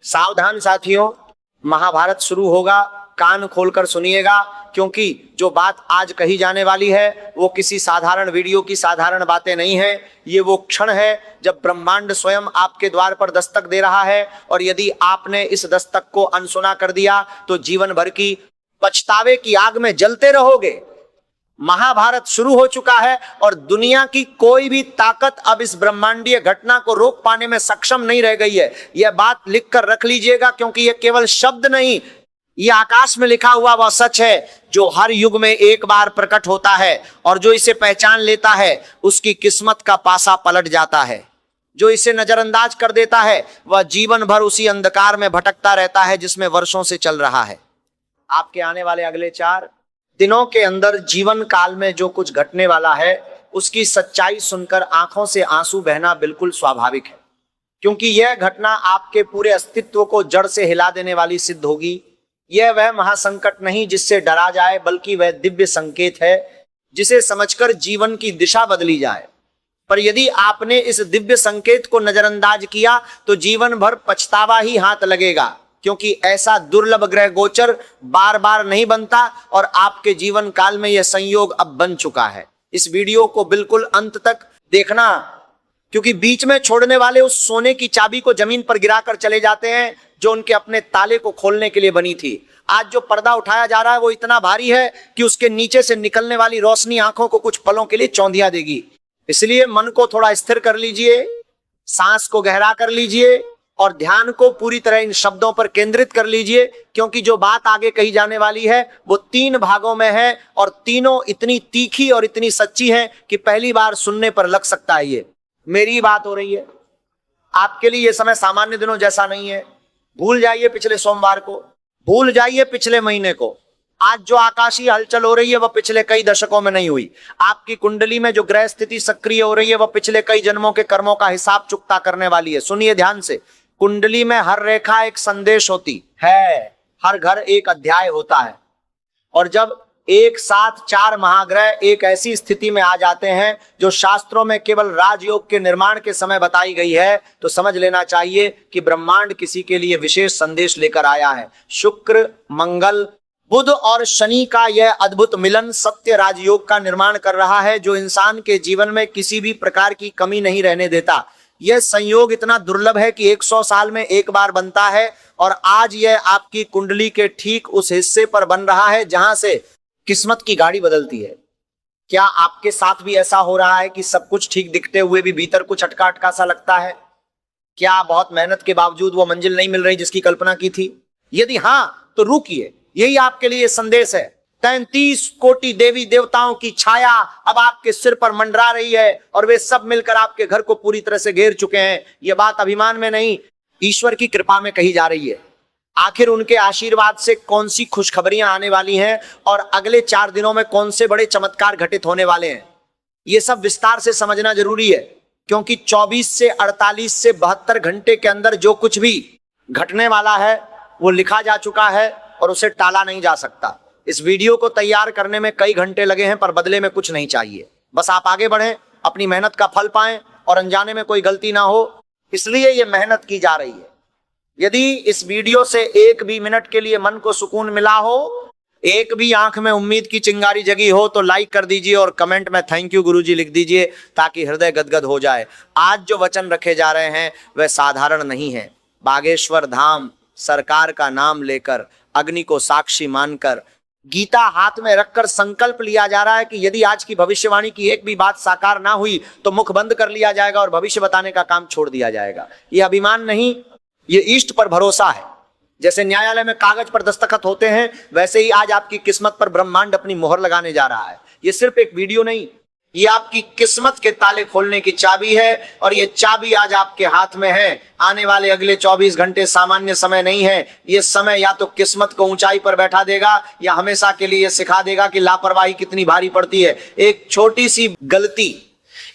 सावधान साथियों, महाभारत शुरू होगा, कान खोलकर सुनिएगा, क्योंकि जो बात आज कही जाने वाली है वो किसी साधारण वीडियो की साधारण बातें नहीं है। ये वो क्षण है जब ब्रह्मांड स्वयं आपके द्वार पर दस्तक दे रहा है, और यदि आपने इस दस्तक को अनसुना कर दिया तो जीवन भर की पछतावे की आग में जलते रहोगे। महाभारत शुरू हो चुका है और दुनिया की कोई भी ताकत अब इस ब्रह्मांडीय घटना को रोक पाने में सक्षम नहीं रह गई है। यह बात लिखकर रख लीजिएगा, क्योंकि यह केवल शब्द नहीं, यह आकाश में लिखा हुआ वह सच है जो हर युग में एक बार प्रकट होता है, और जो इसे पहचान लेता है उसकी किस्मत का पासा पलट जाता है। जो इसे नजरअंदाज कर देता है वह जीवन भर उसी अंधकार में भटकता रहता है जिसमें वर्षों से चल रहा है। आपके आने वाले अगले 4 दिनों के अंदर जीवन काल में जो कुछ घटने वाला है उसकी सच्चाई सुनकर आंखों से आंसू बहना बिल्कुल स्वाभाविक है, क्योंकि यह घटना आपके पूरे अस्तित्व को जड़ से हिला देने वाली सिद्ध होगी। यह वह महासंकट नहीं जिससे डरा जाए, बल्कि वह दिव्य संकेत है जिसे समझकर जीवन की दिशा बदली जाए। पर यदि आपने इस दिव्य संकेत को नजरअंदाज किया तो जीवन भर पछतावा ही हाथ लगेगा, क्योंकि ऐसा दुर्लभ ग्रह गोचर बार बार नहीं बनता, और आपके जीवन काल में यह संयोग अब बन चुका है। इस वीडियो को बिल्कुल अंत तक देखना, क्योंकि बीच में छोड़ने वाले उस सोने की चाबी को जमीन पर गिराकर चले जाते हैं जो उनके अपने ताले को खोलने के लिए बनी थी। आज जो पर्दा उठाया जा रहा है वो इतना भारी है कि उसके नीचे से निकलने वाली रोशनी आंखों को कुछ पलों के लिए चौंधिया देगी। इसलिए मन को थोड़ा स्थिर कर लीजिए, सांस को गहरा कर लीजिए और ध्यान को पूरी तरह इन शब्दों पर केंद्रित कर लीजिए, क्योंकि जो बात आगे कही जाने वाली है वो 3 भागों में है, और तीनों इतनी तीखी और इतनी सच्ची है कि पहली बार सुनने पर लग सकता है ये मेरी बात हो रही है। आपके लिए यह समय सामान्य दिनों जैसा नहीं है। भूल जाइए पिछले सोमवार को, भूल जाइए पिछले महीने को। आज जो आकाशीय हलचल हो रही है वह पिछले कई दशकों में नहीं हुई। आपकी कुंडली में जो ग्रह स्थिति सक्रिय हो रही है वह पिछले कई जन्मों के कर्मों का हिसाब चुकता करने वाली है। सुनिए ध्यान से, कुंडली में हर रेखा एक संदेश होती है, हर घर एक अध्याय होता है, और जब एक साथ 4 महाग्रह एक ऐसी स्थिति में आ जाते हैं जो शास्त्रों में केवल राजयोग के निर्माण के समय बताई गई है, तो समझ लेना चाहिए कि ब्रह्मांड किसी के लिए विशेष संदेश लेकर आया है। शुक्र, मंगल, बुध और शनि का यह अद्भुत मिलन सत्य राजयोग का निर्माण कर रहा है, जो इंसान के जीवन में किसी भी प्रकार की कमी नहीं रहने देता। यह संयोग इतना दुर्लभ है कि 100 साल में एक बार बनता है, और आज यह आपकी कुंडली के ठीक उस हिस्से पर बन रहा है जहां से किस्मत की गाड़ी बदलती है। क्या आपके साथ भी ऐसा हो रहा है कि सब कुछ ठीक दिखते हुए भी भीतर कुछ अटका अटका सा लगता है? क्या बहुत मेहनत के बावजूद वो मंजिल नहीं मिल रही जिसकी कल्पना की थी? यदि हाँ तो रुकिए, यही आपके लिए संदेश है। 33 कोटि देवी देवताओं की छाया अब आपके सिर पर मंडरा रही है, और वे सब मिलकर आपके घर को पूरी तरह से घेर चुके हैं। यह बात अभिमान में नहीं, ईश्वर की कृपा में कही जा रही है। आखिर उनके आशीर्वाद से कौन सी खुशखबरियां आने वाली हैं, और अगले 4 दिनों में कौन से बड़े चमत्कार घटित होने वाले हैं, ये सब विस्तार से समझना जरूरी है। क्योंकि 24 से 48 से 72 घंटे के अंदर जो कुछ भी घटने वाला है वो लिखा जा चुका है, और उसे टाला नहीं जा सकता। इस वीडियो को तैयार करने में कई घंटे लगे हैं, पर बदले में कुछ नहीं चाहिए। बस आप आगे बढ़ें, अपनी मेहनत का फल पाएं, और अनजाने में कोई गलती ना हो, इसलिए ये मेहनत की जा रही है। यदि इस वीडियो से एक भी मिनट के लिए मन को सुकून मिला हो, एक भी आंख में उम्मीद की चिंगारी जगी हो, तो लाइक कर दीजिए और कमेंट में थैंक यू गुरुजी लिख दीजिए, ताकि हृदय गदगद हो जाए। आज जो वचन रखे जा रहे हैं वह साधारण नहीं है। बागेश्वर धाम सरकार का नाम लेकर, अग्नि को साक्षी मानकर, गीता हाथ में रखकर संकल्प लिया जा रहा है कि यदि आज की भविष्यवाणी की एक भी बात साकार ना हुई तो मुख बंद कर लिया जाएगा और भविष्य बताने का काम छोड़ दिया जाएगा। यह अभिमान नहीं, ये इष्ट पर भरोसा है। जैसे न्यायालय में कागज पर दस्तखत होते हैं, वैसे ही आज आपकी किस्मत पर ब्रह्मांड अपनी मोहर लगाने जा रहा है। ये सिर्फ एक वीडियो नहीं, ये आपकी किस्मत के ताले खोलने की चाबी है, और ये चाबी आज आपके हाथ में है। आने वाले अगले 24 घंटे सामान्य समय नहीं है। ये समय या तो किस्मत को ऊंचाई पर बैठा देगा, या हमेशा के लिए सिखा देगा कि लापरवाही कितनी भारी पड़ती है। एक छोटी सी गलती,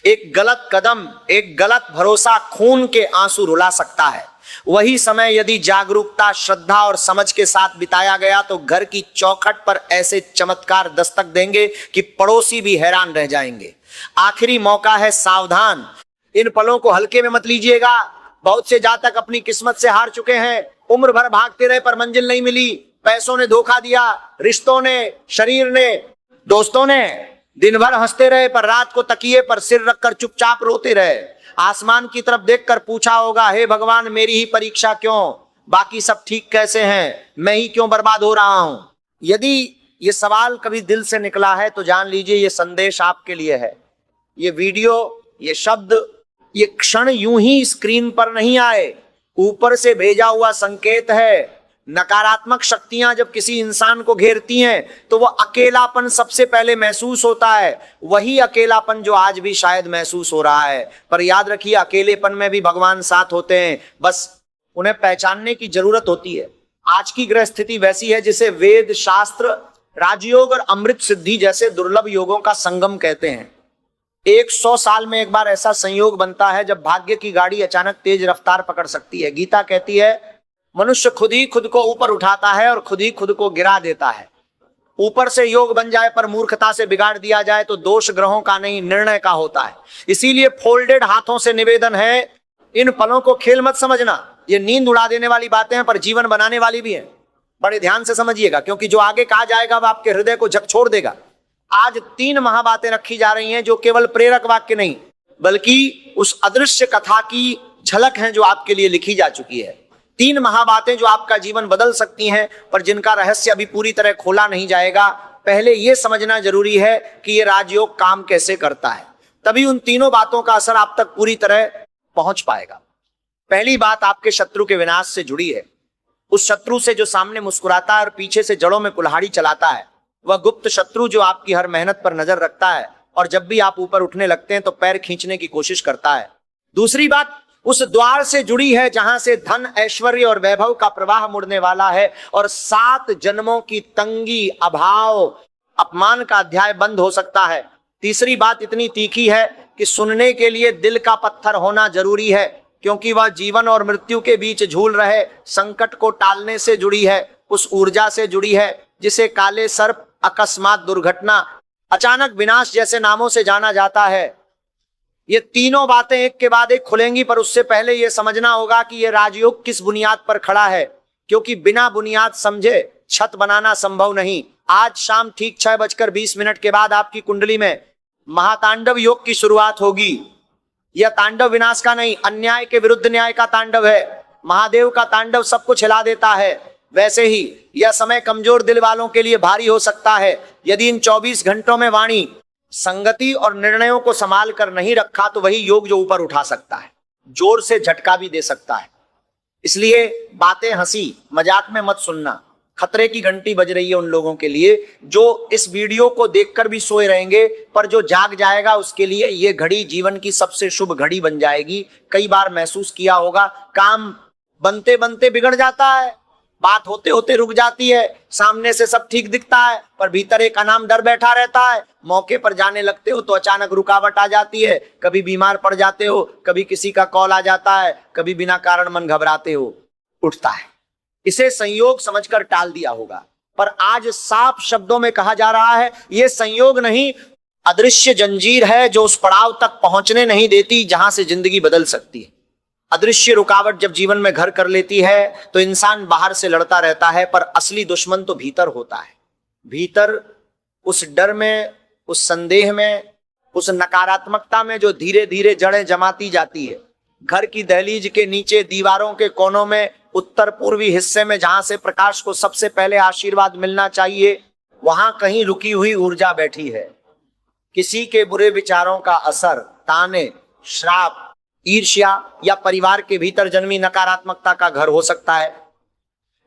एक गलत कदम, एक गलत भरोसा खून के आंसू रुला सकता है। वही समय यदि जागरूकता, श्रद्धा और समझ के साथ बिताया गया तो घर की चौखट पर ऐसे चमत्कार दस्तक देंगे कि पड़ोसी भी हैरान रह जाएंगे। आखिरी मौका है, सावधान। इन पलों को हल्के में मत लीजिएगा। बहुत से जातक अपनी किस्मत से हार चुके हैं, उम्र भर भागते रहे पर मंजिल नहीं मिली, पैसों ने धोखा दिया, रिश्तों ने, शरीर ने, दोस्तों ने। दिन भर हंसते रहे पर रात को तकिए पर सिर रखकर चुपचाप रोते रहे। आसमान की तरफ देखकर पूछा होगा, हे भगवान मेरी ही परीक्षा क्यों, बाकी सब ठीक कैसे हैं, मैं ही क्यों बर्बाद हो रहा हूं। यदि ये सवाल कभी दिल से निकला है तो जान लीजिए ये संदेश आपके लिए है। ये वीडियो, ये शब्द, ये क्षण यूं ही स्क्रीन पर नहीं आए, ऊपर से भेजा हुआ संकेत है। नकारात्मक शक्तियां जब किसी इंसान को घेरती हैं तो वो अकेलापन सबसे पहले महसूस होता है। वही अकेलापन जो आज भी शायद महसूस हो रहा है। पर याद रखिए, अकेलेपन में भी भगवान साथ होते हैं, बस उन्हें पहचानने की जरूरत होती है। आज की ग्रह स्थिति वैसी है जिसे वेद, शास्त्र, राजयोग और अमृत सिद्धि जैसे दुर्लभ योगों का संगम कहते हैं। 100 साल में एक बार ऐसा संयोग बनता है जब भाग्य की गाड़ी अचानक तेज रफ्तार पकड़ सकती है। गीता कहती है, मनुष्य खुद ही खुद को ऊपर उठाता है और खुद ही खुद को गिरा देता है। ऊपर से योग बन जाए पर मूर्खता से बिगाड़ दिया जाए तो दोष ग्रहों का नहीं, निर्णय का होता है। इसीलिए फोल्डेड हाथों से निवेदन है, इन पलों को खेल मत समझना। ये नींद उड़ा देने वाली बातें हैं पर जीवन बनाने वाली भी हैं। बड़े ध्यान से समझिएगा, क्योंकि जो आगे कहा जाएगा वह आपके हृदय को झकझोर देगा। आज 3 महाबातें रखी जा रही हैं जो केवल प्रेरक वाक्य नहीं बल्कि उस अदृश्य कथा की झलक हैं जो आपके लिए लिखी जा चुकी है। 3 महाबातें जो आपका जीवन बदल सकती हैं पर जिनका रहस्य अभी पूरी तरह खोला नहीं जाएगा। पहले यह समझना जरूरी है कि यह राजयोग काम कैसे करता है, तभी उन तीनों बातों का असर आप तक पूरी तरह पहुंच पाएगा। पहली बात आपके शत्रु के विनाश से जुड़ी है। उस शत्रु से जो सामने मुस्कुराता है और पीछे से जड़ों में कुल्हाड़ी चलाता है, वह गुप्त शत्रु जो आपकी हर मेहनत पर नजर रखता है और जब भी आप ऊपर उठने लगते हैं तो पैर खींचने की कोशिश करता है। दूसरी बात उस द्वार से जुड़ी है जहां से धन, ऐश्वर्य और वैभव का प्रवाह मुड़ने वाला है और 7 जन्मों की तंगी, अभाव, अपमान का अध्याय बंद हो सकता है। तीसरी बात इतनी तीखी है कि सुनने के लिए दिल का पत्थर होना जरूरी है, क्योंकि वह जीवन और मृत्यु के बीच झूल रहे संकट को टालने से जुड़ी है, उस ऊर्जा से जुड़ी है जिसे काले सर्प, अकस्मात दुर्घटना, अचानक विनाश जैसे नामों से जाना जाता है। ये तीनों बातें एक के बाद एक खुलेंगी, पर उससे पहले यह समझना होगा कि यह राजयोग किस बुनियाद पर खड़ा है, क्योंकि बिना बुनियाद समझे छत बनाना संभव नहीं। आज शाम ठीक 6:20 के बाद आपकी कुंडली में महातांडव योग की शुरुआत होगी। यह तांडव विनाश का नहीं, अन्याय के विरुद्ध न्याय का तांडव है। महादेव का तांडव सब कुछ हिला देता है। वैसे ही यह समय कमजोर दिल वालों के लिए भारी हो सकता है। यदि इन 24 घंटों में वाणी, संगति और निर्णयों को संभाल कर नहीं रखा तो वही योग जो ऊपर उठा सकता है, जोर से झटका भी दे सकता है। इसलिए बातें हंसी मजाक में मत सुनना। खतरे की घंटी बज रही है उन लोगों के लिए जो इस वीडियो को देखकर भी सोए रहेंगे, पर जो जाग जाएगा उसके लिए ये घड़ी जीवन की सबसे शुभ घड़ी बन जाएगी। कई बार महसूस किया होगा, काम बनते बनते बिगड़ जाता है, बात होते होते रुक जाती है, सामने से सब ठीक दिखता है पर भीतर एक अनाम डर बैठा रहता है। मौके पर जाने लगते हो तो अचानक रुकावट आ जाती है, कभी बीमार पड़ जाते हो, कभी किसी का कॉल आ जाता है, कभी बिना कारण मन घबराते हो उठता है। इसे संयोग समझकर टाल दिया होगा, पर आज साफ शब्दों में कहा जा रहा है यह संयोग नहीं, अदृश्य जंजीर है जो उस पड़ाव तक पहुंचने नहीं देती जहां से जिंदगी बदल सकती है। अदृश्य रुकावट जब जीवन में घर कर लेती है तो इंसान बाहर से लड़ता रहता है, पर असली दुश्मन तो भीतर होता है। भीतर उस डर में, उस संदेह में, उस नकारात्मकता में जो धीरे धीरे जड़ें जमाती जाती है। घर की दहलीज के नीचे, दीवारों के कोनों में, उत्तर पूर्वी हिस्से में जहां से प्रकाश को सबसे पहले आशीर्वाद मिलना चाहिए, वहां कहीं रुकी हुई ऊर्जा बैठी है। किसी के बुरे विचारों का असर, ताने, श्राप, ईर्ष्या या परिवार के भीतर जन्मी नकारात्मकता का घर हो सकता है।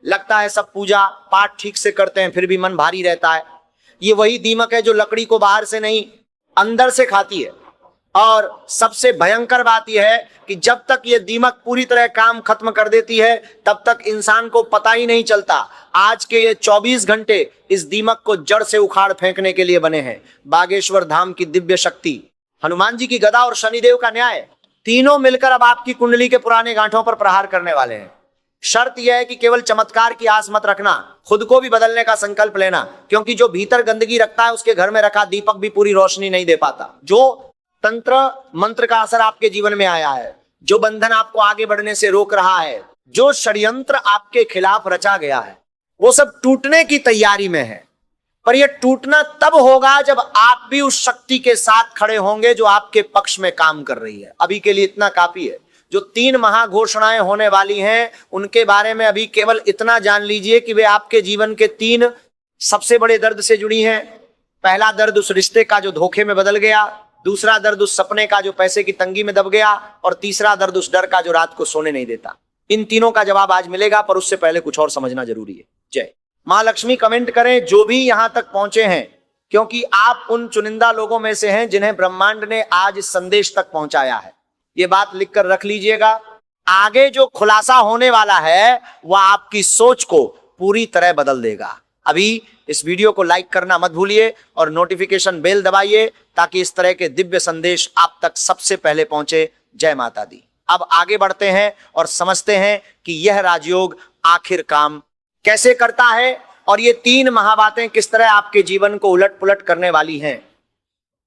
लगता है सब पूजा पाठ ठीक से करते हैं फिर भी मन भारी रहता है। ये वही दीमक है जो लकड़ी को बाहर से नहीं अंदर से खाती है। और सबसे भयंकर बात यह है कि जब तक ये दीमक पूरी तरह काम खत्म कर देती है तब तक इंसान को पता ही नहीं चलता। आज के ये 24 घंटे इस दीमक को जड़ से उखाड़ फेंकने के लिए बने हैं। बागेश्वर धाम की दिव्य शक्ति, हनुमान जी की गदा और शनिदेव का न्याय, तीनों मिलकर अब आपकी कुंडली के पुराने गांठों पर प्रहार करने वाले हैं। शर्त यह है कि केवल चमत्कार की आस मत रखना, खुद को भी बदलने का संकल्प लेना, क्योंकि जो भीतर गंदगी रखता है उसके घर में रखा दीपक भी पूरी रोशनी नहीं दे पाता। जो तंत्र मंत्र का असर आपके जीवन में आया है, जो बंधन आपको आगे बढ़ने से रोक रहा है, जो षड्यंत्र आपके खिलाफ रचा गया है वो सब टूटने की तैयारी में है, पर यह टूटना तब होगा जब आप भी उस शक्ति के साथ खड़े होंगे जो आपके पक्ष में काम कर रही है। अभी के लिए इतना काफी है। जो 3 महाघोषणाएं होने वाली हैं उनके बारे में अभी केवल इतना जान लीजिए कि वे आपके जीवन के 3 सबसे बड़े दर्द से जुड़ी हैं। पहला दर्द उस रिश्ते का जो धोखे में बदल गया, दूसरा दर्द उस सपने का जो पैसे की तंगी में दब गया, और तीसरा दर्द उस डर का जो रात को सोने नहीं देता। इन तीनों का जवाब आज मिलेगा, पर उससे पहले कुछ और समझना जरूरी है। जय मां लक्ष्मी। कमेंट करें जो भी यहां तक पहुंचे हैं, क्योंकि आप उन चुनिंदा लोगों में से हैं जिन्हें ब्रह्मांड ने आज इस संदेश तक पहुंचाया है। ये बात लिखकर रख लीजिएगा। आगे जो खुलासा होने वाला है वह आपकी सोच को पूरी तरह बदल देगा। अभी इस वीडियो को लाइक करना मत भूलिए और नोटिफिकेशन बेल दबाइए ताकि इस तरह के दिव्य संदेश आप तक सबसे पहले पहुंचे। जय माता दी। अब आगे बढ़ते हैं और समझते हैं कि यह राजयोग आखिर काम कैसे करता है और ये 3 महाबातें किस तरह आपके जीवन को उलट पुलट करने वाली हैं।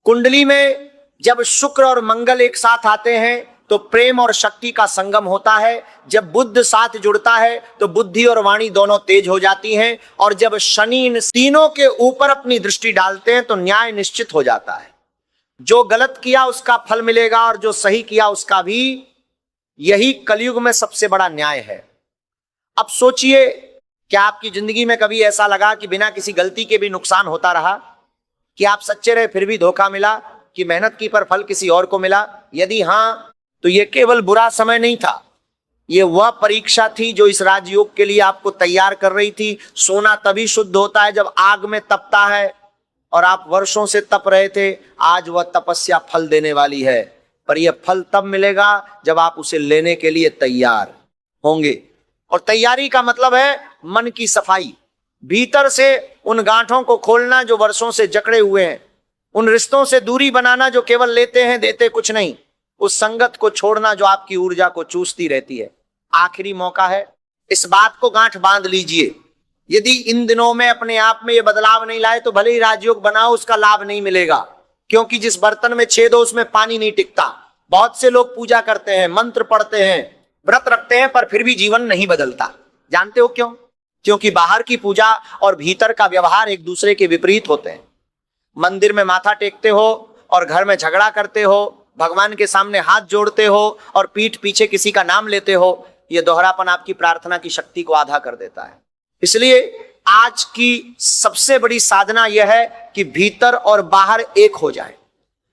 कुंडली में जब शुक्र और मंगल एक साथ आते हैं तो प्रेम और शक्ति का संगम होता है। जब बुध साथ जुड़ता है तो बुद्धि और वाणी दोनों तेज हो जाती हैं, और जब शनि इन तीनों के ऊपर अपनी दृष्टि डालते हैं तो न्याय निश्चित हो जाता है। जो गलत किया उसका फल मिलेगा और जो सही किया उसका भी। यही कलयुग में सबसे बड़ा न्याय है। अब सोचिए, क्या आपकी जिंदगी में कभी ऐसा लगा कि बिना किसी गलती के भी नुकसान होता रहा? कि आप सच्चे रहे फिर भी धोखा मिला? कि मेहनत की पर फल किसी और को मिला? यदि हां, तो यह केवल बुरा समय नहीं था, यह वह परीक्षा थी जो इस राजयोग के लिए आपको तैयार कर रही थी। सोना तभी शुद्ध होता है जब आग में तपता है, और आप वर्षों से तप रहे थे। आज वह तपस्या फल देने वाली है, पर यह फल तब मिलेगा जब आप उसे लेने के लिए तैयार होंगे। और तैयारी का मतलब है मन की सफाई, भीतर से उन गांठों को खोलना जो वर्षों से जकड़े हुए हैं, उन रिश्तों से दूरी बनाना जो केवल लेते हैं देते कुछ नहीं, उस संगत को छोड़ना जो आपकी ऊर्जा को चूसती रहती है। आखिरी मौका है, इस बात को गांठ बांध लीजिए। यदि इन दिनों में अपने आप में ये बदलाव नहीं लाए तो भले ही राजयोग बनाओ, उसका लाभ नहीं मिलेगा, क्योंकि जिस बर्तन में छेद हो उसमें पानी नहीं टिकता। बहुत से लोग पूजा करते हैं, मंत्र पढ़ते हैं, व्रत रखते हैं, पर फिर भी जीवन नहीं बदलता। जानते हो क्यों? क्योंकि बाहर की पूजा और भीतर का व्यवहार एक दूसरे के विपरीत होते हैं। मंदिर में माथा टेकते हो और घर में झगड़ा करते हो, भगवान के सामने हाथ जोड़ते हो और पीठ पीछे किसी का नाम लेते हो। यह दोहरापन आपकी प्रार्थना की शक्ति को आधा कर देता है। इसलिए आज की सबसे बड़ी साधना यह है कि भीतर और बाहर एक हो जाए।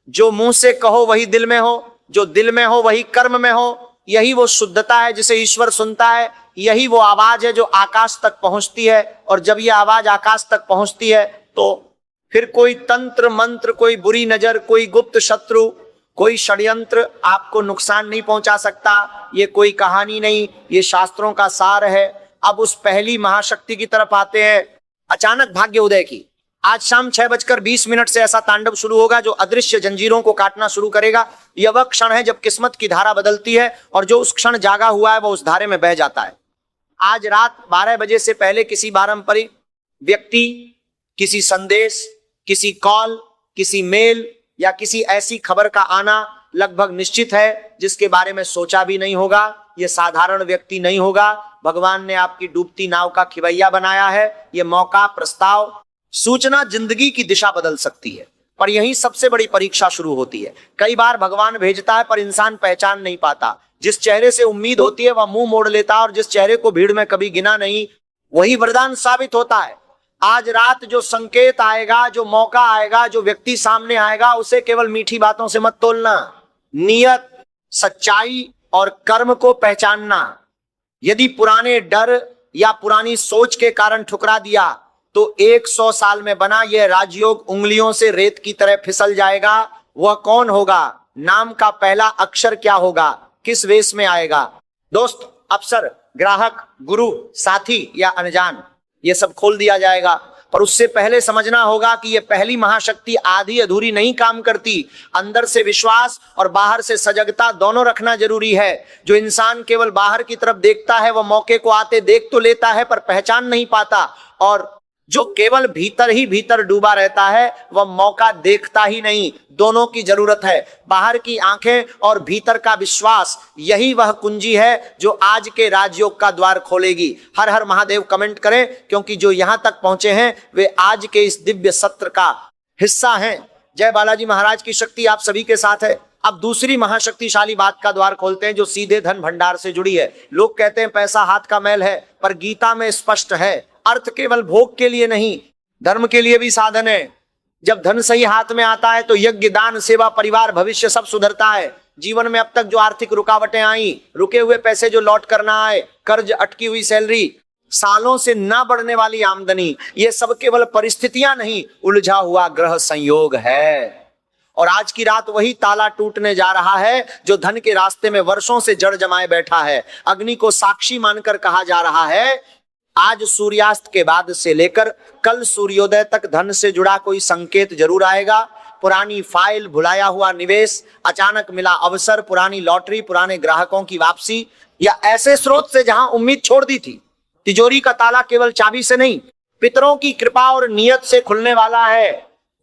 जो मुंह से कहो वही दिल में हो, जो दिल में हो वही कर्म में हो। यही वो शुद्धता है जिसे ईश्वर सुनता है। यही वो आवाज है जो आकाश तक पहुंचती है, और जब यह आवाज आकाश तक पहुंचती है तो फिर कोई तंत्र मंत्र, कोई बुरी नजर, कोई गुप्त शत्रु, कोई षड्यंत्र आपको नुकसान नहीं पहुंचा सकता। ये कोई कहानी नहीं, ये शास्त्रों का सार है। अब उस पहली महाशक्ति की तरफ आते हैं। अचानक भाग्य उदय की। आज शाम 6:20 से ऐसा तांडव शुरू होगा जो अदृश्य जंजीरों को काटना शुरू करेगा। यह वह क्षण है जब किस्मत की धारा बदलती है, और जो उस क्षण जागा हुआ है वो उस धारे में बह जाता है। आज रात 12 बजे से पहले किसी पारंपरिक व्यक्ति, किसी संदेश, किसी कॉल, किसी मेल या किसी ऐसी खबर का आना लगभग निश्चित है जिसके बारे में सोचा भी नहीं होगा। यह साधारण व्यक्ति नहीं होगा। भगवान ने आपकी डूबती नाव का खिवैया बनाया है। यह मौका, प्रस्ताव, सूचना जिंदगी की दिशा बदल सकती है, पर यही सबसे बड़ी परीक्षा शुरू होती है। कई बार भगवान भेजता है पर इंसान पहचान नहीं पाता। जिस चेहरे से उम्मीद होती है वह मुंह मोड़ लेता है, और जिस चेहरे को भीड़ में कभी गिना नहीं वही वरदान साबित होता है। आज रात जो संकेत आएगा, जो मौका आएगा, जो व्यक्ति सामने आएगा, उसे केवल मीठी बातों से मत तोलना। नियत, सच्चाई और कर्म को पहचानना। यदि पुराने डर या पुरानी सोच के कारण ठुकरा दिया तो 100 साल में बना यह राजयोग उंगलियों से रेत की तरह फिसल जाएगा। वह कौन होगा? नाम का पहला अक्षर क्या होगा? किस वेश में आएगा? दोस्त, अफसर, ग्राहक, गुरु, साथी या अनजान, यह सब खोल दिया जाएगा। पर उससे पहले समझना होगा कि यह पहली महाशक्ति आधी अधूरी नहीं काम करती। अंदर से विश्वास और बाहर से सजगता दोनों रखना जरूरी है। जो इंसान केवल बाहर की तरफ देखता है वह मौके को आते देख तो लेता है पर पहचान नहीं पाता, और जो केवल भीतर ही भीतर डूबा रहता है वह मौका देखता ही नहीं। दोनों की जरूरत है, बाहर की आंखें और भीतर का विश्वास। यही वह कुंजी है जो आज के राजयोग का द्वार खोलेगी। हर हर महादेव कमेंट करें, क्योंकि जो यहां तक पहुंचे हैं वे आज के इस दिव्य सत्र का हिस्सा हैं। जय बालाजी महाराज की शक्ति आप सभी के साथ है। अब दूसरी महाशक्तिशाली बात का द्वार खोलते हैं जो सीधे धन भंडार से जुड़ी है। लोग कहते हैं पैसा हाथ का मैल है, पर गीता में स्पष्ट है अर्थ केवल भोग के लिए नहीं, धर्म के लिए भी साधन है। जब धन सही हाथ में आता है तो यज्ञ, दान, सेवा, परिवार, भविष्य सब सुधरता है। जीवन में अब तक जो आर्थिक रुकावटें आई, रुके हुए पैसे जो लौट करना आए, कर्ज, अटकी हुई सैलरी, सालों से ना बढ़ने वाली आमदनी, ये सब केवल परिस्थितियां नहीं, उलझा हुआ ग्रह संयोग है। और आज की रात वही ताला टूटने जा रहा है जो धन के रास्ते में वर्षों से जड़ जमाए बैठा है। अग्नि को साक्षी मानकर कहा जा रहा है, आज सूर्यास्त के बाद से लेकर कल सूर्योदय तक धन से जुड़ा कोई संकेत जरूर आएगा। पुरानी फाइल, भुलाया हुआ निवेश, अचानक मिला अवसर, पुरानी लॉटरी, पुराने ग्राहकों की वापसी, या ऐसे स्रोत से जहां उम्मीद छोड़ दी थी। तिजोरी का ताला केवल चाबी से नहीं, पितरों की कृपा और नियत से खुलने वाला है।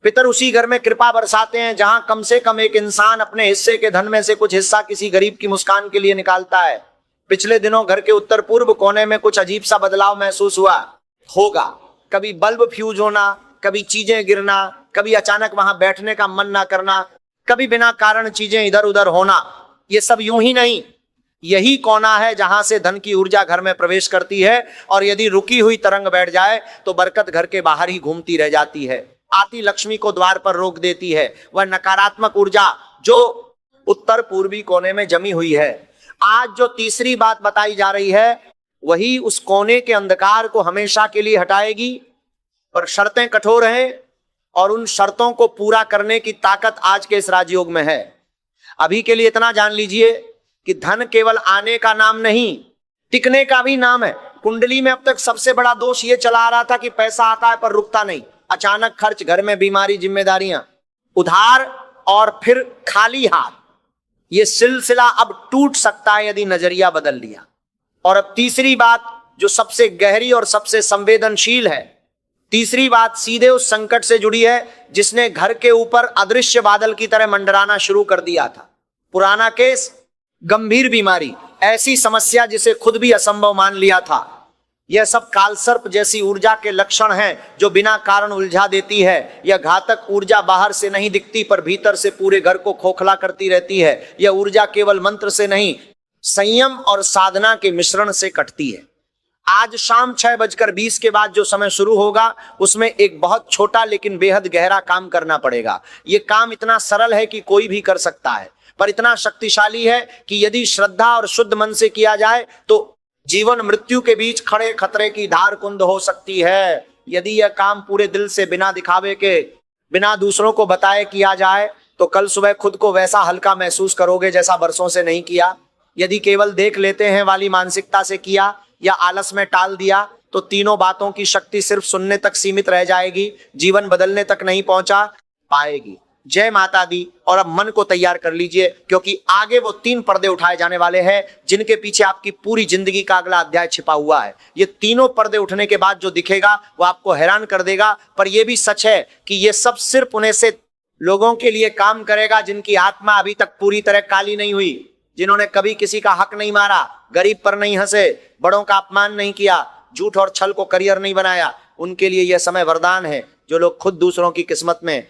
पितर उसी घर में कृपा बरसाते हैं जहां कम से कम एक इंसान अपने हिस्से के धन में से कुछ हिस्सा किसी गरीब की मुस्कान के लिए निकालता है। पिछले दिनों घर के उत्तर पूर्व कोने में कुछ अजीब सा बदलाव महसूस हुआ होगा। कभी बल्ब फ्यूज होना, कभी चीजें गिरना, कभी अचानक वहां बैठने का मन ना करना, कभी बिना कारण चीजें इधर उधर होना। ये सब यूं ही नहीं, यही कोना है जहां से धन की ऊर्जा घर में प्रवेश करती है, और यदि रुकी हुई तरंग बैठ जाए तो बरकत घर के बाहर ही घूमती रह जाती है, आती लक्ष्मी को द्वार पर रोक देती है। वह नकारात्मक ऊर्जा जो उत्तर पूर्वी कोने में जमी हुई है। आज जो तीसरी बात बताई जा रही है वही उस कोने के अंधकार को हमेशा के लिए हटाएगी, पर शर्तें कठोर हैं और उन शर्तों को पूरा करने की ताकत आज के इस राजयोग में है। अभी के लिए इतना जान लीजिए कि धन केवल आने का नाम नहीं, टिकने का भी नाम है। कुंडली में अब तक सबसे बड़ा दोष ये चला आ रहा था कि पैसा आता है पर रुकता नहीं। अचानक खर्च, घर में बीमारी, जिम्मेदारियां, उधार और फिर खाली हाथ। ये सिलसिला अब टूट सकता है यदि नजरिया बदल लिया। और अब तीसरी बात जो सबसे गहरी और सबसे संवेदनशील है, तीसरी बात सीधे उस संकट से जुड़ी है जिसने घर के ऊपर अदृश्य बादल की तरह मंडराना शुरू कर दिया था। पुराना केस, गंभीर बीमारी, ऐसी समस्या जिसे खुद भी असंभव मान लिया था। यह सब कालसर्प जैसी ऊर्जा के लक्षण हैं जो बिना कारण उलझा देती है। यह घातक ऊर्जा बाहर से नहीं दिखती पर भीतर से पूरे घर को खोखला करती रहती है। यह ऊर्जा केवल मंत्र से नहीं, संयम और साधना के मिश्रण से कटती है। आज शाम 6:20 के बाद जो समय शुरू होगा उसमें एक बहुत छोटा लेकिन बेहद गहरा काम करना पड़ेगा। यह काम इतना सरल है कि कोई भी कर सकता है, पर इतना शक्तिशाली है कि यदि श्रद्धा और शुद्ध मन से किया जाए तो जीवन मृत्यु के बीच खड़े खतरे की धार कुंद हो सकती है। यदि यह काम पूरे दिल से, बिना दिखावे के, बिना दूसरों को बताए किया जाए तो कल सुबह खुद को वैसा हल्का महसूस करोगे जैसा बरसों से नहीं किया। यदि केवल देख लेते हैं वाली मानसिकता से किया या आलस में टाल दिया तो तीनों बातों की शक्ति सिर्फ सुनने तक सीमित रह जाएगी, जीवन बदलने तक नहीं पहुंचा पाएगी। जय माता दी। और अब मन को तैयार कर लीजिए क्योंकि आगे वो 3 पर्दे उठाए जाने वाले हैं जिनके पीछे आपकी पूरी जिंदगी का अगला अध्याय छिपा हुआ है। ये तीनों पर्दे उठने के बाद जो दिखेगा वो आपको हैरान कर देगा, पर यह भी सच है कि ये सब सिर्फ उन्हें से लोगों के लिए काम करेगा जिनकी आत्मा अभी तक पूरी तरह काली नहीं हुई, जिन्होंने कभी किसी का हक नहीं मारा, गरीब पर नहीं हंसे, बड़ों का अपमान नहीं किया, झूठ और छल को करियर नहीं बनाया। उनके लिए यह समय वरदान है। जो लोग खुद दूसरों की किस्मत में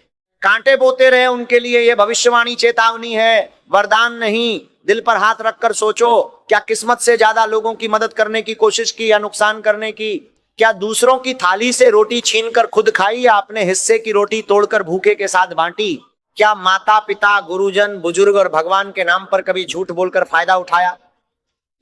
कांटे बोते रहे उनके लिए यह भविष्यवाणी चेतावनी है, वरदान नहीं। दिल पर हाथ रखकर सोचो, क्या किस्मत से ज्यादा लोगों की मदद करने की कोशिश की या नुकसान करने की? क्या दूसरों की थाली से रोटी छीनकर खुद खाई या अपने हिस्से की रोटी तोड़कर भूखे के साथ बांटी? क्या माता पिता, गुरुजन, बुजुर्ग और भगवान के नाम पर कभी झूठ बोलकर फायदा उठाया?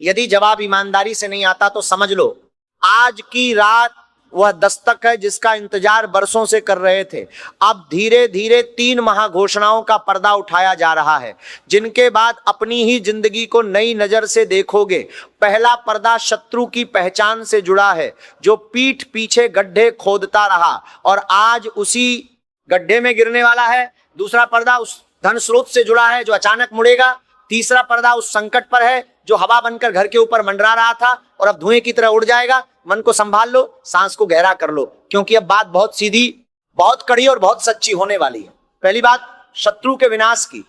यदि जवाब ईमानदारी से नहीं आता तो समझ लो आज की रात वह दस्तक है जिसका इंतजार बरसों से कर रहे थे। अब धीरे धीरे 3 महाघोषणाओं का पर्दा उठाया जा रहा है जिनके बाद अपनी ही जिंदगी को नई नजर से देखोगे। पहला पर्दा शत्रु की पहचान से जुड़ा है जो पीठ पीछे गड्ढे खोदता रहा और आज उसी गड्ढे में गिरने वाला है। दूसरा पर्दा उस धन स्रोत से जुड़ा है जो अचानक मुड़ेगा। तीसरा पर्दा उस संकट पर है जो हवा बनकर घर के ऊपर मंडरा रहा था और अब धुएं की तरह उड़ जाएगा। मन को संभाल लो, सांस को गहरा कर लो, क्योंकि अब बात बहुत सीधी, बहुत कड़ी और बहुत सच्ची होने वाली है। पहली बात, शत्रु के विनाश की।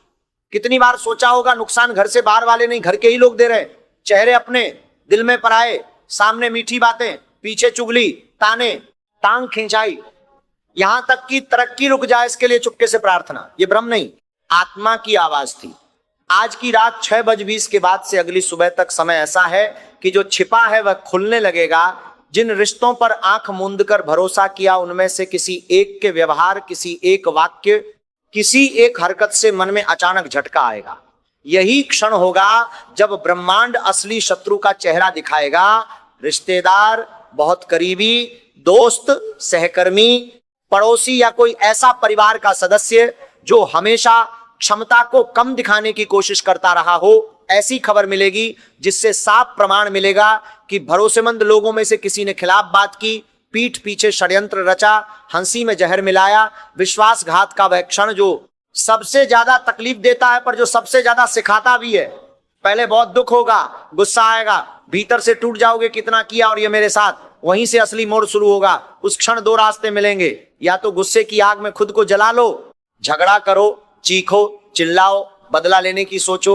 कितनी बार सोचा होगा, नुकसान घर से बाहर वाले नहीं, घर के ही लोग दे रहे हैं। चेहरे अपने, दिल में पराए, सामने मीठी बातें, पीछे चुगली, ताने, टांग खिंचाई, यहां तक कि तरक्की रुक जाए इसके लिए चुपके से प्रार्थना। ये भ्रम नहीं, आत्मा की आवाज थी। आज की रात 6:20 के बाद से अगली सुबह तक समय ऐसा है कि जो छिपा है वह खुलने लगेगा। जिन रिश्तों पर आंख मूंद कर भरोसा किया, उनमें से किसी एक के व्यवहार, किसी एक वाक्य, किसी एक हरकत से मन में अचानक झटका आएगा। यही क्षण होगा जब ब्रह्मांड असली शत्रु का चेहरा दिखाएगा। रिश्तेदार, बहुत करीबी दोस्त, सहकर्मी, पड़ोसी या कोई ऐसा परिवार का सदस्य जो हमेशा क्षमता को कम दिखाने की कोशिश करता रहा हो, ऐसी खबर मिलेगी जिससे साफ प्रमाण मिलेगा कि भरोसेमंद लोगों में से किसी ने खिलाफ बात की, पीठ पीछे षड्यंत्र रचा, हंसी में जहर मिलाया। विश्वासघात का वह क्षण जो सबसे ज्यादा तकलीफ देता है पर जो सबसे ज्यादा सिखाता भी है। पहले बहुत दुख होगा, गुस्सा आएगा, भीतर से टूट जाओगे, कितना किया और ये मेरे साथ। वहीं से असली मोड़ शुरू होगा। उस क्षण दो रास्ते मिलेंगे, या तो गुस्से की आग में खुद को जला लो, झगड़ा करो, चीखो, चिल्लाओ, बदला लेने की सोचो,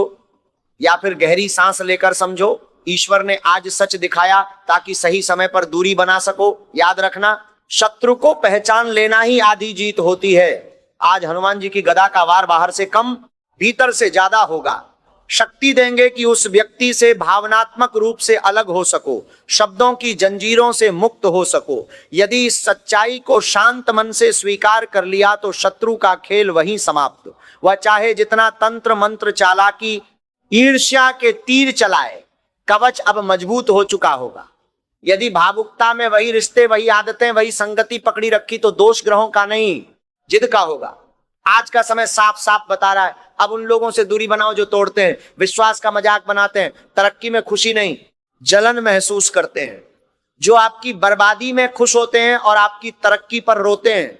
या फिर गहरी सांस लेकर समझो ईश्वर ने आज सच दिखाया ताकि सही समय पर दूरी बना सको। याद रखना, शत्रु को पहचान लेना ही आधी जीत होती है। आज हनुमान जी की गदा का वार बाहर से कम, भीतर से ज्यादा होगा। शक्ति देंगे कि उस व्यक्ति से भावनात्मक रूप से अलग हो सको, शब्दों की जंजीरों से मुक्त हो सको। यदि इस सच्चाई को शांत मन से स्वीकार कर लिया तो शत्रु का खेल वहीं समाप्त। वह चाहे जितना तंत्र मंत्र, चालाकी, ईर्ष्या के तीर चलाए, कवच अब मजबूत हो चुका होगा। यदि भावुकता में वही रिश्ते, वही आदतें, वही संगति पकड़ी रखी तो दोष ग्रहों का नहीं, जिद का होगा। आज का समय साफ साफ बता रहा है, अब उन लोगों से दूरी बनाओ जो तोड़ते हैं, विश्वास का मजाक बनाते हैं, तरक्की में खुशी नहीं जलन महसूस करते हैं, जो आपकी बर्बादी में खुश होते हैं और आपकी तरक्की पर रोते हैं।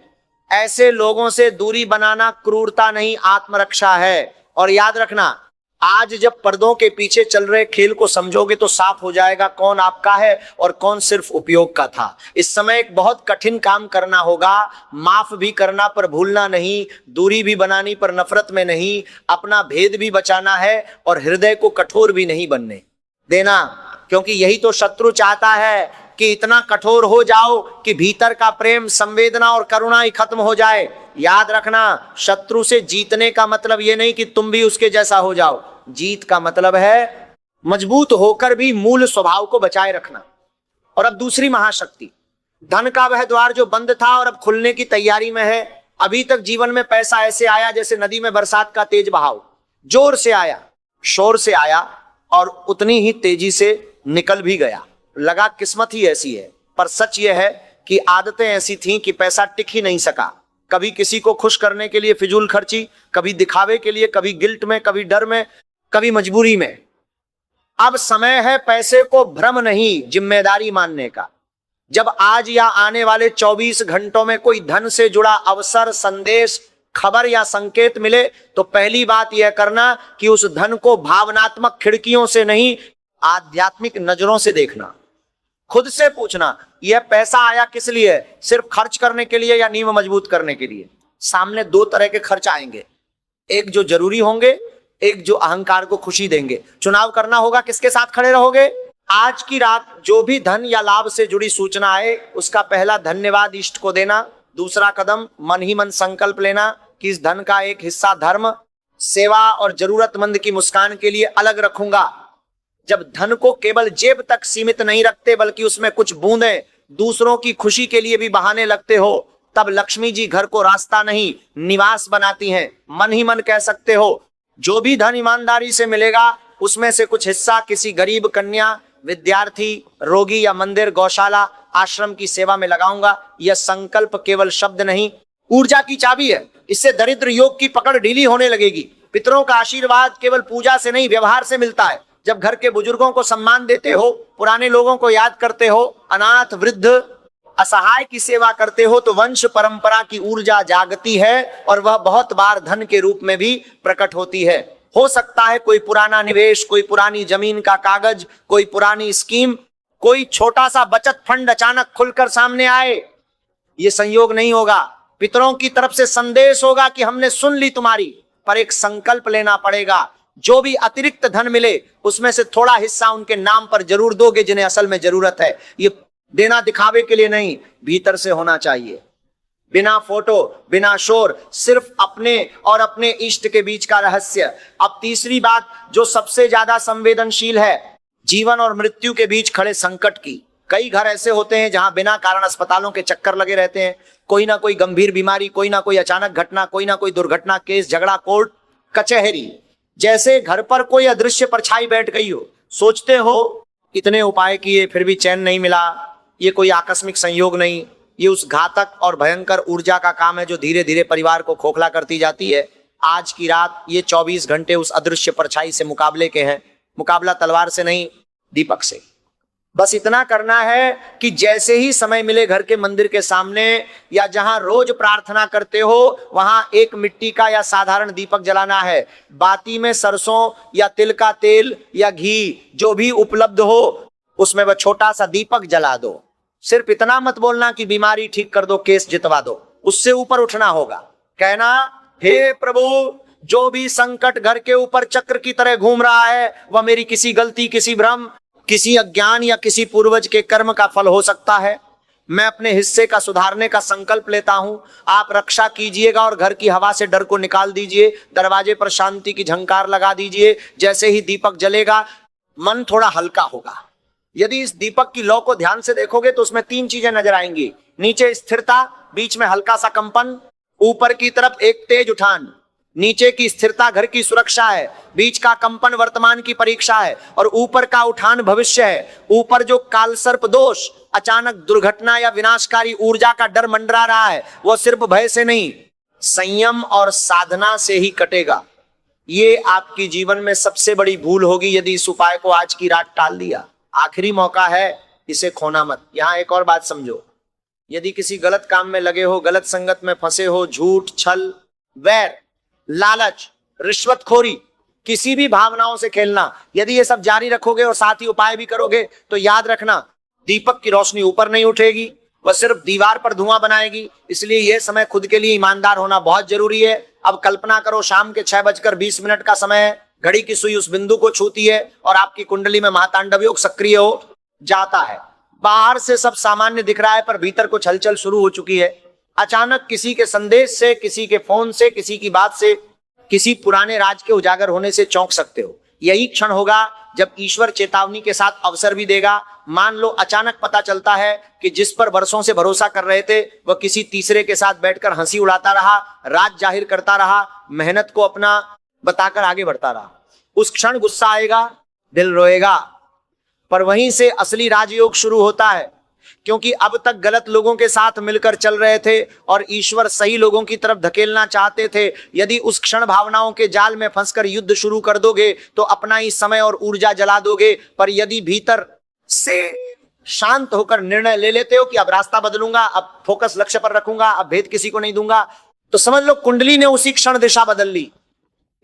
ऐसे लोगों से दूरी बनाना क्रूरता नहीं, आत्मरक्षा है। और याद रखना, आज जब पर्दों के पीछे चल रहे खेल को समझोगे तो साफ हो जाएगा कौन आपका है और कौन सिर्फ उपयोग का था। इस समय एक बहुत कठिन काम करना होगा, माफ भी करना पर भूलना नहीं, दूरी भी बनानी पर नफरत में नहीं, अपना भेद भी बचाना है और हृदय को कठोर भी नहीं बनने देना, क्योंकि यही तो शत्रु चाहता है कि इतना कठोर हो जाओ कि भीतर का प्रेम, संवेदना और करुणा ही खत्म हो जाए। याद रखना, शत्रु से जीतने का मतलब यह नहीं कि तुम भी उसके जैसा हो जाओ। जीत का मतलब है मजबूत होकर भी मूल स्वभाव को बचाए रखना। और अब दूसरी महाशक्ति, धन का वह द्वार जो बंद था और अब खुलने की तैयारी में है। अभी तक जीवन में पैसा ऐसे आया जैसे नदी में बरसात का तेज बहाव, जोर से आया, शोर से आया और उतनी ही तेजी से निकल भी गया। लगा किस्मत ही ऐसी है, पर सच यह है कि आदतें ऐसी थीं कि पैसा टिक ही नहीं सका। कभी किसी को खुश करने के लिए फिजूल खर्ची, कभी दिखावे के लिए, कभी गिल्ट में, कभी डर में, कभी मजबूरी में। अब समय है पैसे को भ्रम नहीं, जिम्मेदारी मानने का। जब आज या आने वाले 24 घंटों में कोई धन से जुड़ा अवसर, संदेश, खबर या संकेत मिले तो पहली बात यह करना कि उस धन को भावनात्मक खिड़कियों से नहीं, आध्यात्मिक नजरों से देखना। खुद से पूछना, यह पैसा आया किस लिए? सिर्फ खर्च करने के लिए या नींव मजबूत करने के लिए? सामने दो तरह के खर्च आएंगे, एक जो जरूरी होंगे, एक जो अहंकार को खुशी देंगे। चुनाव करना होगा, किसके साथ खड़े रहोगे? आज की रात जो भी धन या लाभ से जुड़ी सूचना आए, उसका पहला धन्यवाद इष्ट को देना। दूसरा कदम, मन ही मन संकल्प लेना कि इस धन का एक हिस्सा धर्म, सेवा और जरूरतमंद की मुस्कान के लिए अलग रखूंगा। जब धन को केवल जेब तक सीमित नहीं रखते बल्कि उसमें कुछ बूंदें दूसरों की खुशी के लिए भी बहाने लगते हो, तब लक्ष्मी जी घर को रास्ता नहीं निवास बनाती हैं। मन ही मन कह सकते हो, जो भी धन ईमानदारी से मिलेगा उसमें से कुछ हिस्सा किसी गरीब कन्या, विद्यार्थी, रोगी या मंदिर, गौशाला, आश्रम की सेवा में लगाऊंगा। यह संकल्प केवल शब्द नहीं, ऊर्जा की चाबी है। इससे दरिद्र योग की पकड़ ढीली होने लगेगी। पितरों का आशीर्वाद केवल पूजा से नहीं, व्यवहार से मिलता है। जब घर के बुजुर्गों को सम्मान देते हो, पुराने लोगों को याद करते हो, अनाथ, वृद्ध, असहाय की सेवा करते हो, तो वंश परंपरा की ऊर्जा जागती है और वह बहुत बार धन के रूप में भी प्रकट होती है। हो सकता है कोई पुराना निवेश, कोई पुरानी जमीन का कागज, कोई पुरानी स्कीम कोई छोटा सा बचत फंड अचानक खुलकर सामने आए, ये संयोग नहीं होगा। पितरों की तरफ से संदेश होगा कि हमने सुन ली तुम्हारी, पर एक संकल्प लेना पड़ेगा। जो भी अतिरिक्त धन मिले उसमें से थोड़ा हिस्सा उनके नाम पर जरूर दोगे जिन्हें असल में जरूरत है। ये देना दिखावे के लिए नहीं, भीतर से होना चाहिए, बिना फोटो, बिना शोर, सिर्फ अपने और अपने इष्ट के बीच का रहस्य। अब तीसरी बात जो सबसे ज्यादा संवेदनशील है, जीवन और मृत्यु के बीच खड़े संकट की। कई घर ऐसे होते हैं जहां बिना कारण अस्पतालों के चक्कर लगे रहते हैं। कोई ना कोई गंभीर बीमारी, कोई ना कोई अचानक घटना, कोई ना कोई दुर्घटना, केस, झगड़ा, कोर्ट कचहरी, जैसे घर पर कोई अदृश्य परछाई बैठ गई हो। सोचते हो इतने उपाय किए फिर भी चैन नहीं मिला। ये कोई आकस्मिक संयोग नहीं, ये उस घातक और भयंकर ऊर्जा का काम है जो धीरे धीरे परिवार को खोखला करती जाती है। आज की रात ये 24 घंटे उस अदृश्य परछाई से मुकाबले के हैं। मुकाबला तलवार से नहीं, दीपक से। बस इतना करना है कि जैसे ही समय मिले घर के मंदिर के सामने या जहां रोज प्रार्थना करते हो वहां एक मिट्टी का या साधारण दीपक जलाना है। बाती में सरसों या तिल का तेल या घी जो भी उपलब्ध हो उसमें वह छोटा सा दीपक जला दो। सिर्फ इतना मत बोलना कि बीमारी ठीक कर दो, केस जितवा दो, उससे ऊपर उठना होगा। कहना, हे प्रभु, जो भी संकट घर के ऊपर चक्र की तरह घूम रहा है वह मेरी किसी गलती, किसी भ्रम, किसी अज्ञान या किसी पूर्वज के कर्म का फल हो सकता है। मैं अपने हिस्से का सुधारने का संकल्प लेता हूं। आप रक्षा कीजिएगा और घर की हवा से डर को निकाल दीजिए। दरवाजे पर शांति की झंकार लगा दीजिए। जैसे ही दीपक जलेगा मन थोड़ा हल्का होगा। यदि इस दीपक की लौ को ध्यान से देखोगे तो उसमें 3 चीजें नजर आएंगी। नीचे स्थिरता, बीच में हल्का सा कंपन, ऊपर की तरफ एक तेज उठान। नीचे की स्थिरता घर की सुरक्षा है, बीच का कंपन वर्तमान की परीक्षा है और ऊपर का उठान भविष्य है। ऊपर जो कालसर्प दोष, अचानक दुर्घटना या विनाशकारी ऊर्जा का डर मंडरा रहा है वो सिर्फ भय से नहीं, संयम और साधना से ही कटेगा। ये आपकी जीवन में सबसे बड़ी भूल होगी यदि इस उपाय को आज की रात टाल दिया। आखिरी मौका है, इसे खोना मत। यहां एक और बात समझो, यदि किसी गलत काम में लगे हो, गलत संगत में फंसे हो, झूठ, छल, वैर, लालच, रिश्वतखोरी, किसी भी भावनाओं से खेलना, यदि ये सब जारी रखोगे और साथ ही उपाय भी करोगे तो याद रखना दीपक की रोशनी ऊपर नहीं उठेगी, वह सिर्फ दीवार पर धुआं बनाएगी। इसलिए यह समय खुद के लिए ईमानदार होना बहुत जरूरी है। अब कल्पना करो शाम के 6:20 का समय है, घड़ी की सुई उस बिंदु को छूती है और आपकी कुंडली में महातांडव योग सक्रिय हो जाता है। बाहर से सब सामान्य दिख रहा है पर भीतर कुछ हलचल शुरू हो चुकी है। अचानक किसी के संदेश से, किसी के फोन से, किसी की बात से, किसी पुराने राज के उजागर होने से चौंक सकते हो। यही क्षण होगा जब ईश्वर चेतावनी के साथ अवसर भी देगा। मान लो अचानक पता चलता है कि जिस पर वर्षों से भरोसा कर रहे थे वह किसी तीसरे के साथ बैठकर हंसी उड़ाता रहा, राज जाहिर करता रहा, मेहनत को अपना बताकर आगे बढ़ता रहा। उस क्षण गुस्सा आएगा, दिल रोएगा, पर वहीं से असली राजयोग शुरू होता है। क्योंकि अब तक गलत लोगों के साथ मिलकर चल रहे थे और ईश्वर सही लोगों की तरफ धकेलना चाहते थे। यदि उस क्षण भावनाओं के जाल में फंसकर युद्ध शुरू कर दोगे तो अपना ही समय और ऊर्जा जला दोगे। पर यदि भीतर से शांत होकर निर्णय ले लेते हो कि अब रास्ता बदलूंगा, अब फोकस लक्ष्य पर रखूंगा, अब भेद किसी को नहीं दूंगा, तो समझ लो कुंडली ने उसी क्षण दिशा बदल ली।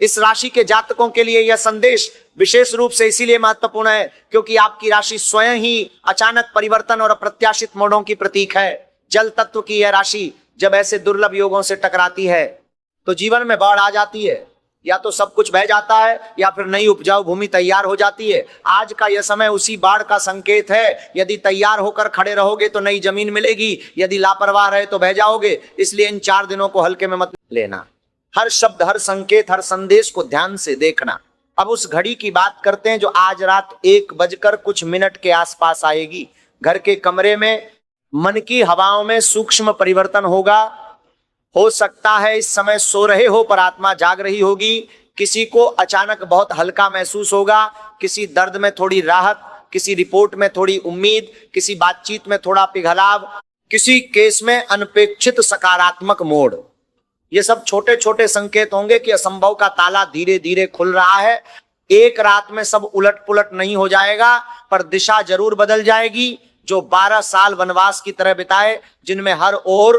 इस राशि के जातकों के लिए यह संदेश विशेष रूप से इसीलिए महत्वपूर्ण है क्योंकि आपकी राशि स्वयं ही अचानक परिवर्तन और अप्रत्याशित मोड़ों की प्रतीक है। जल तत्व की यह राशि जब ऐसे दुर्लभ योगों से टकराती है तो जीवन में बाढ़ आ जाती है। या तो सब कुछ बह जाता है या फिर नई उपजाऊ भूमि तैयार हो जाती है। आज का यह समय उसी बाढ़ का संकेत है। यदि तैयार होकर खड़े रहोगे तो नई जमीन मिलेगी, यदि लापरवाह रहे तो बह जाओगे। इसलिए इन 4 दिनों को हल्के में मत लेना। हर शब्द, हर संकेत, हर संदेश को ध्यान से देखना। अब उस घड़ी की बात करते हैं जो आज रात 1:कुछ के आसपास आएगी। घर के कमरे में मन की हवाओं में सूक्ष्म परिवर्तन होगा। हो सकता है इस समय सो रहे हो पर आत्मा जाग रही होगी। किसी को अचानक बहुत हल्का महसूस होगा, किसी दर्द में थोड़ी राहत, किसी रिपोर्ट में थोड़ी उम्मीद, किसी बातचीत में थोड़ा पिघलाव, किसी केस में अनपेक्षित सकारात्मक मोड़। ये सब छोटे छोटे संकेत होंगे कि असंभव का ताला धीरे धीरे खुल रहा है। एक रात में सब उलट पुलट नहीं हो जाएगा पर दिशा जरूर बदल जाएगी। जो 12 साल वनवास की तरह बिताए, जिनमें हर ओर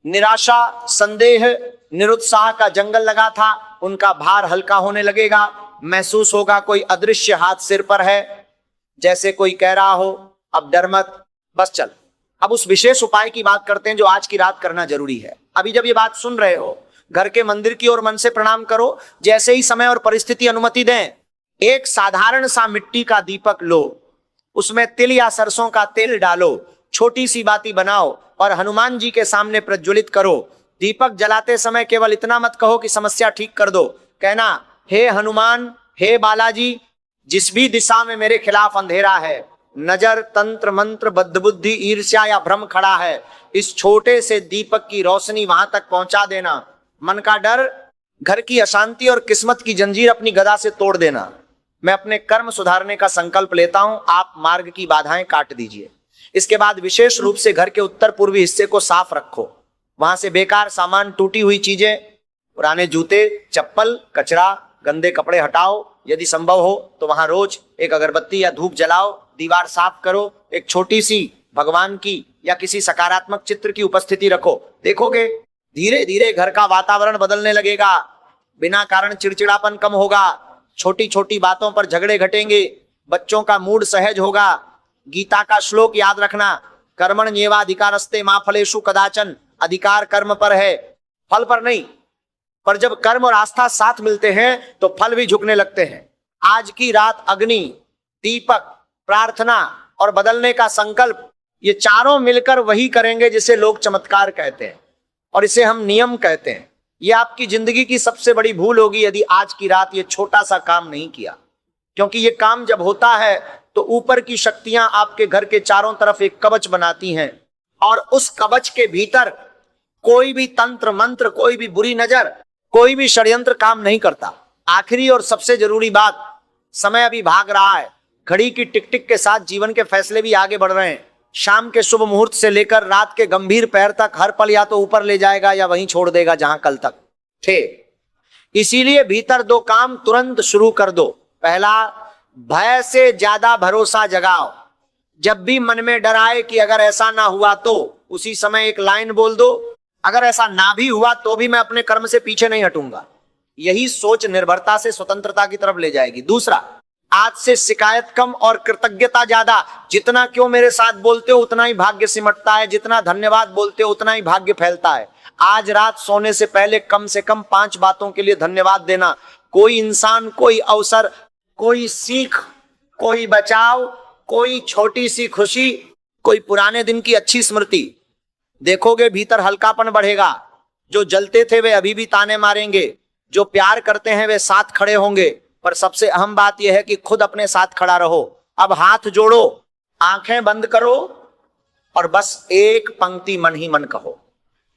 निराशा, संदेह, निरुत्साह का जंगल लगा था, उनका भार हल्का होने लगेगा। महसूस होगा कोई अदृश्य हाथ सिर पर है, जैसे कोई कह रहा हो अब डर मत, बस चल। अब उस विशेष उपाय की बात करते हैं जो आज की रात करना जरूरी है। अभी जब ये बात सुन रहे हो, घर के मंदिर की ओर मन से प्रणाम करो। जैसे ही समय और परिस्थिति अनुमति दें, एक साधारण सा मिट्टी का दीपक लो, उसमें तिल या सरसों का तेल डालो, छोटी सी बाती बनाओ और हनुमान जी के सामने प्रज्वलित करो। दीपक जलाते समय केवल इतना मत कहो कि समस्या ठीक कर दो, कहना हे हनुमान, हे बालाजी, जिस भी दिशा में मेरे खिलाफ अंधेरा है, नजर, तंत्र, मंत्र, बद्ध बुद्धि, ईर्ष्या या भ्रम खड़ा है, इस छोटे से दीपक की रोशनी वहां तक पहुंचा देना। मन का डर, घर की अशांति और किस्मत की जंजीर अपनी गदा से तोड़ देना। मैं अपने कर्म सुधारने का संकल्प लेता हूं, आप मार्ग की बाधाएं काट दीजिए। इसके बाद विशेष रूप से घर के उत्तर पूर्वी हिस्से को साफ रखो। वहां से बेकार सामान, टूटी हुई चीजें, पुराने जूते, चप्पल, कचरा, गंदे कपड़े हटाओ। यदि संभव हो तो वहां रोज एक अगरबत्ती या धूप जलाओ। दीवार साफ करो। एक छोटी सी भगवान की या किसी सकारात्मक चित्र की उपस्थिति रखो। देखोगे धीरे धीरे घर का वातावरण बदलने लगेगा। बिना कारण चिड़चिड़ापन कम होगा। छोटी छोटी बातों पर झगड़े घटेंगे। बच्चों का मूड सहज होगा। गीता का श्लोक याद रखना, कर्मण्येवाधिकारस्ते मा फलेषु कदाचन। अधिकार कर्म पर है, फल पर नहीं। पर जब कर्म और आस्था साथ मिलते हैं तो फल भी झुकने लगते हैं। आज की रात अग्नि, दीपक, प्रार्थना और बदलने का संकल्प, ये चारों मिलकर वही करेंगे जिसे लोग चमत्कार कहते हैं और इसे हम नियम कहते हैं। ये आपकी जिंदगी की सबसे बड़ी भूल होगी यदि आज की रात ये छोटा सा काम नहीं किया, क्योंकि ये काम जब होता है तो ऊपर की शक्तियां आपके घर के चारों तरफ एक कवच बनाती हैं और उस कवच के भीतर कोई भी तंत्र मंत्र, कोई भी बुरी नजर, कोई भी षड्यंत्र काम नहीं करता। आखिरी और सबसे जरूरी बात, समय अभी भाग रहा है। घड़ी की टिक टिक के साथ जीवन के फैसले भी आगे बढ़ रहे हैं। शाम के शुभ मुहूर्त से लेकर रात के गंभीर पहर तक हर पल या तो ऊपर ले जाएगा या वहीं छोड़ देगा जहां कल तक थे। इसीलिए भीतर दो काम तुरंत शुरू कर दो। पहला, भय से ज्यादा भरोसा जगाओ। जब भी मन में डर आए कि अगर ऐसा ना हुआ तो, उसी समय एक लाइन बोल दो, अगर ऐसा ना भी हुआ तो भी मैं अपने कर्म से पीछे नहीं हटूंगा। यही सोच निर्भरता से स्वतंत्रता की तरफ ले जाएगी। दूसरा, आज से शिकायत कम और कृतज्ञता ज्यादा। जितना क्यों मेरे साथ बोलते हो उतना ही भाग्य सिमटता है, जितना धन्यवाद बोलते हो उतना ही भाग्य फैलता है। आज रात सोने से कम 5 बातों के लिए धन्यवाद देना। कोई इंसान, कोई अवसर, कोई सीख, कोई बचाव, कोई छोटी सी खुशी, कोई पुराने दिन की अच्छी स्मृति। देखोगे भीतर हल्कापन बढ़ेगा। जो जलते थे वे अभी भी ताने मारेंगे, जो प्यार करते हैं वे साथ खड़े होंगे। पर सबसे अहम बात यह है कि खुद अपने साथ खड़ा रहो। अब हाथ जोड़ो, आंखें बंद करो और बस एक पंक्ति मन ही मन कहो,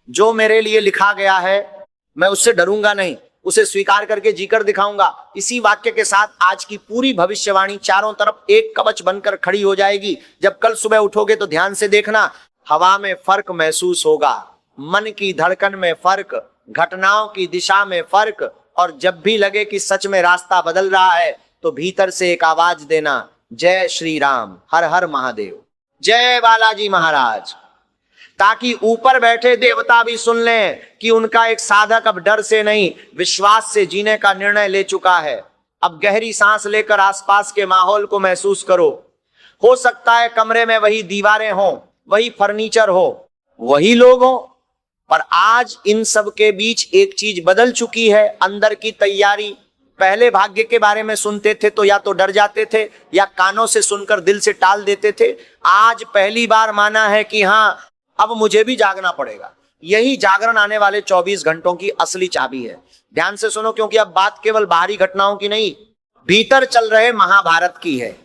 जो मेरे लिए लिखा गया है मैं उससे डरूंगा नहीं, उसे स्वीकार करके जीकर दिखाऊंगा। इसी वाक्य के साथ आज की पूरी भविष्यवाणी चारों तरफ एक कवच बनकर खड़ी हो जाएगी। जब कल सुबह उठोगे तो ध्यान से देखना, हवा में फर्क महसूस होगा, मन की धड़कन में फर्क, घटनाओं की दिशा में फर्क। और जब भी लगे कि सच में रास्ता बदल रहा है तो भीतर से एक आवाज देना, जय श्री राम, हर हर महादेव, जय बालाजी महाराज, ताकि ऊपर बैठे देवता भी सुन लें कि उनका एक साधक अब डर से नहीं विश्वास से जीने का निर्णय ले चुका है। अब गहरी सांस लेकर आसपास के माहौल को महसूस करो। हो सकता है कमरे में वही दीवारें हों, वही फर्नीचर हो, वही लोग हों, पर आज इन सब के बीच एक चीज बदल चुकी है, अंदर की तैयारी। पहले भाग्य के बारे में सुनते थे तो या तो डर जाते थे या कानों से सुनकर दिल से टाल देते थे। आज पहली बार माना है कि हाँ, अब मुझे भी जागना पड़ेगा। यही जागरण आने वाले 24 घंटों की असली चाबी है। ध्यान से सुनो, क्योंकि अब बात केवल बाहरी घटनाओं की नहीं, भीतर चल रहे महाभारत की है।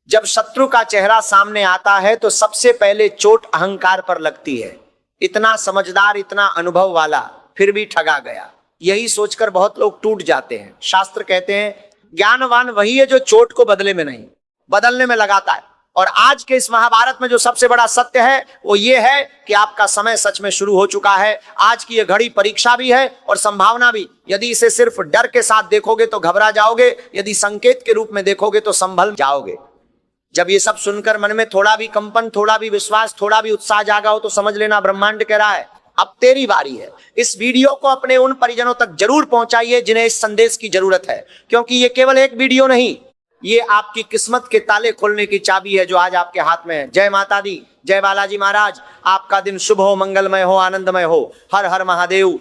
जब शत्रु का चेहरा सामने आता है तो सबसे पहले चोट अहंकार पर लगती है। इतना समझदार, इतना अनुभव वाला, फिर भी ठगा गया। यही सोचकर बहुत लोग टूट जाते हैं। शास्त्र कहते हैं ज्ञानवान वही है जो चोट को बदले में नहीं, बदलने में लगाता है। और आज के इस महाभारत में जो सबसे बड़ा सत्य है वो ये है कि आपका समय सच में शुरू हो चुका है। आज की ये घड़ी परीक्षा भी है और संभावना भी। यदि इसे सिर्फ डर के साथ देखोगे तो घबरा जाओगे, यदि संकेत के रूप में देखोगे तो संभल जाओगे। जब ये सब सुनकर मन में थोड़ा भी कंपन, थोड़ा भी विश्वास, थोड़ा भी उत्साह जागा हो तो समझ लेना ब्रह्मांड कह रहा है अब तेरी बारी है। इस वीडियो को अपने उन परिजनों तक जरूर पहुंचाइए जिन्हें इस संदेश की जरूरत है, क्योंकि ये केवल एक वीडियो नहीं, ये आपकी किस्मत के ताले खोलने की चाबी है जो आज आपके हाथ में है। जय माता दी, जय बालाजी महाराज। आपका दिन शुभ हो, मंगलमय हो, आनंदमय हो। हर हर महादेव।